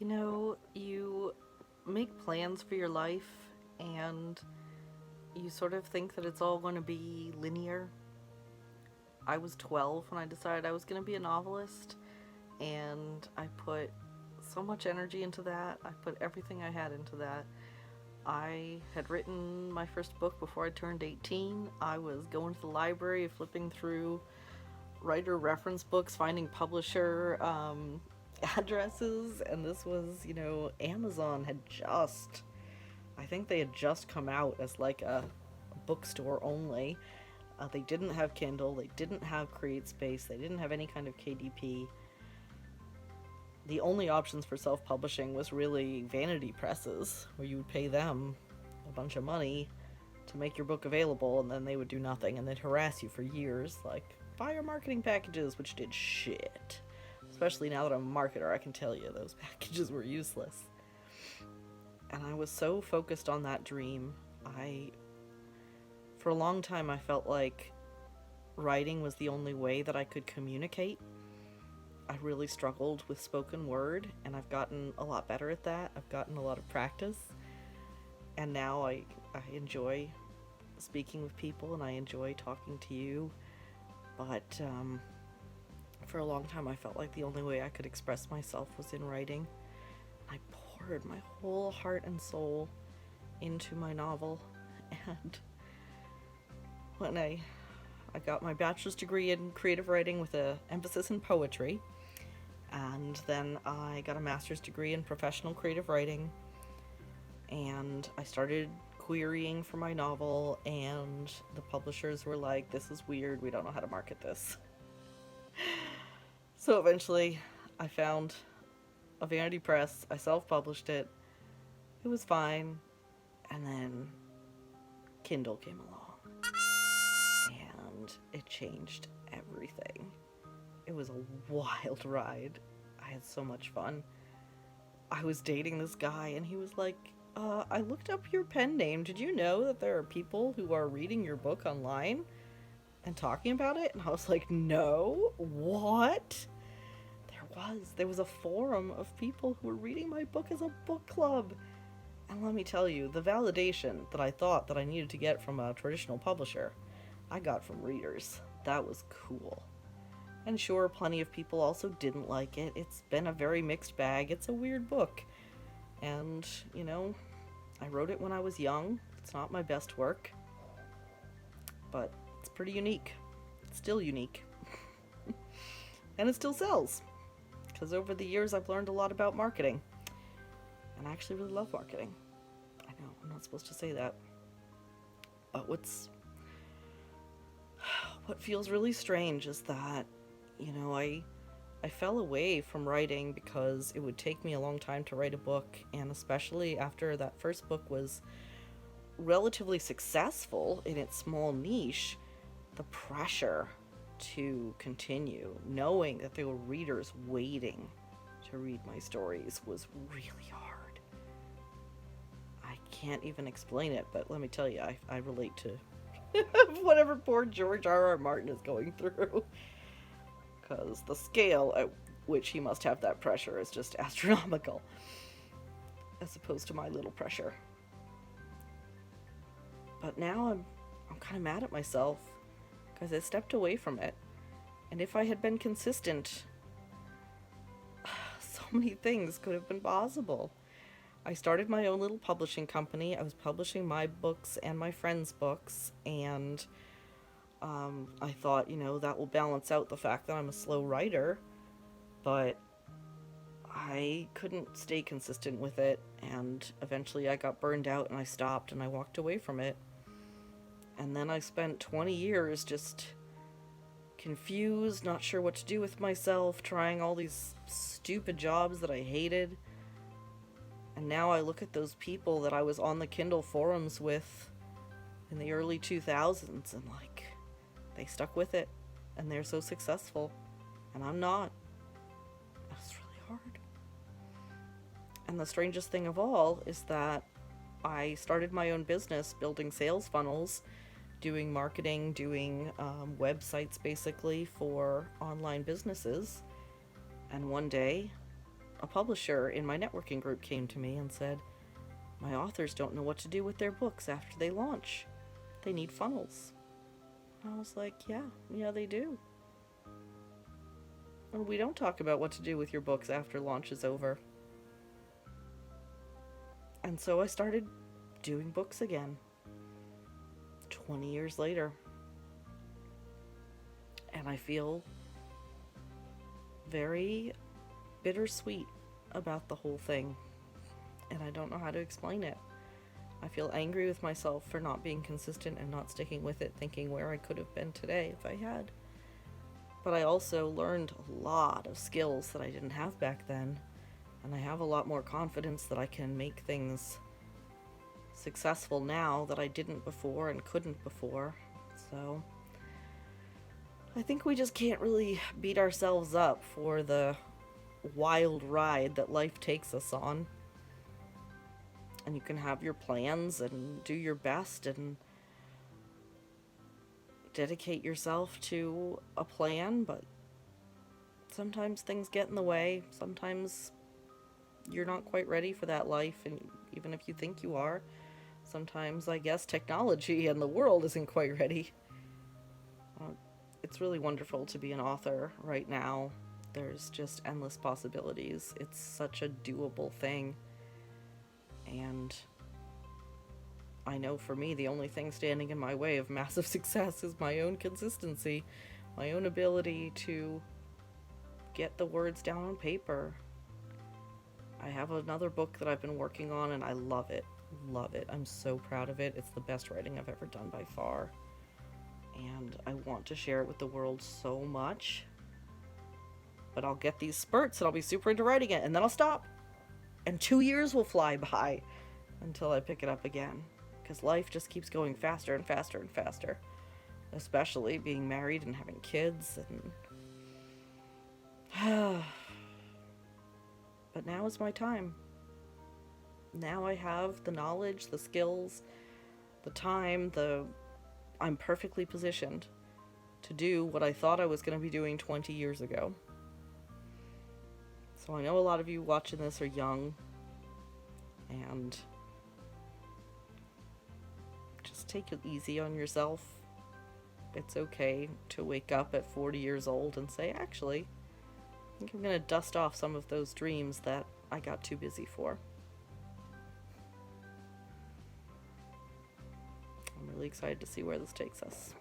You make plans for your life and you sort of think that it's all going to be linear. I was 12 when I decided I was going to be a novelist, and I put so much energy into that. I put everything I had into that. I had written my first book before I turned 18. I was going to the library, flipping through writer reference books, finding publisher addresses, and this was, Amazon had just, I think they had just come out as like a bookstore only. They didn't have Kindle, they didn't have CreateSpace, they didn't have any kind of KDP. The only options for self-publishing was really vanity presses, where you would pay them a bunch of money to make your book available, and then they would do nothing, and they'd harass you for years, like, buy our marketing packages, which did shit. Especially now that I'm a marketer, I can tell you those packages were useless. And I was so focused on that dream. For a long time, I felt like writing was the only way that I could communicate. I really struggled with spoken word, and I've gotten a lot better at that. I've gotten a lot of practice, and now I enjoy speaking with people, and I enjoy talking to you. But for a long time, I felt like the only way I could express myself was in writing. I poured my whole heart and soul into my novel, and when I got my bachelor's degree in creative writing with an emphasis in poetry, and then I got a master's degree in professional creative writing, and I started querying for my novel, and the publishers were like, this is weird, we don't know how to market this. So eventually I found a vanity press, I self-published it, it was fine, and then Kindle came along, and it changed everything. It was a wild ride. I had so much fun. I was dating this guy, and he was like, I looked up your pen name. Did you know that there are people who are reading your book online and talking about it? And I was like, no, what? There was a forum of people who were reading my book as a book club. And let me tell you, the validation that I thought that I needed to get from a traditional publisher, I got from readers. That was cool. And sure, plenty of people also didn't like it. It's been a very mixed bag. It's a weird book. And, I wrote it when I was young. It's not my best work. But it's pretty unique. It's still unique. And it still sells. Because over the years I've learned a lot about marketing. And I actually really love marketing. I know, I'm not supposed to say that. But what feels really strange is that, I fell away from writing because it would take me a long time to write a book, and especially after that first book was relatively successful in its small niche, the pressure to continue, knowing that there were readers waiting to read my stories, was really hard. I can't even explain it, but let me tell you, I relate to whatever poor George R.R. Martin is going through. Because the scale at which he must have that pressure is just astronomical, as opposed to my little pressure. But now I'm kind of mad at myself, because I stepped away from it. And if I had been consistent, so many things could have been possible. I started my own little publishing company. I was publishing my books and my friends' books, and I thought, that will balance out the fact that I'm a slow writer, but I couldn't stay consistent with it, and eventually I got burned out and I stopped and I walked away from it. And then I spent 20 years just confused, not sure what to do with myself, trying all these stupid jobs that I hated. And now I look at those people that I was on the Kindle forums with in the early 2000s, and they stuck with it, and they're so successful, and I'm not. That's really hard. And the strangest thing of all is that I started my own business building sales funnels, doing marketing, doing websites basically for online businesses. And one day, a publisher in my networking group came to me and said, my authors don't know what to do with their books after they launch. They need funnels. And I was like, yeah, they do. And we don't talk about what to do with your books after launch is over. And so I started doing books again. 20 years later. And I feel very bittersweet about the whole thing. And I don't know how to explain it. I feel angry with myself for not being consistent and not sticking with it, thinking where I could have been today if I had. But I also learned a lot of skills that I didn't have back then. And I have a lot more confidence that I can make things successful now that I didn't before and couldn't before. So I think we just can't really beat ourselves up for the wild ride that life takes us on. And you can have your plans and do your best and dedicate yourself to a plan, but sometimes things get in the way. Sometimes you're not quite ready for that life, and even if you think you are, sometimes I guess technology and the world isn't quite ready. It's really wonderful to be an author right now. There's just endless possibilities. It's such a doable thing. And I know for me, the only thing standing in my way of massive success is my own consistency, my own ability to get the words down on paper. I have another book that I've been working on and I love it. Love it. I'm so proud of it. It's the best writing I've ever done by far. And I want to share it with the world so much. But I'll get these spurts and I'll be super into writing it and then I'll stop. And 2 years will fly by until I pick it up again. Because life just keeps going faster and faster and faster. Especially being married and having kids and... But now is my time. Now I have the knowledge, the skills, the time, I'm perfectly positioned to do what I thought I was going to be doing 20 years ago. So I know a lot of you watching this are young, and just take it easy on yourself. It's okay to wake up at 40 years old and say, actually, I think I'm going to dust off some of those dreams that I got too busy for. I'm really excited to see where this takes us.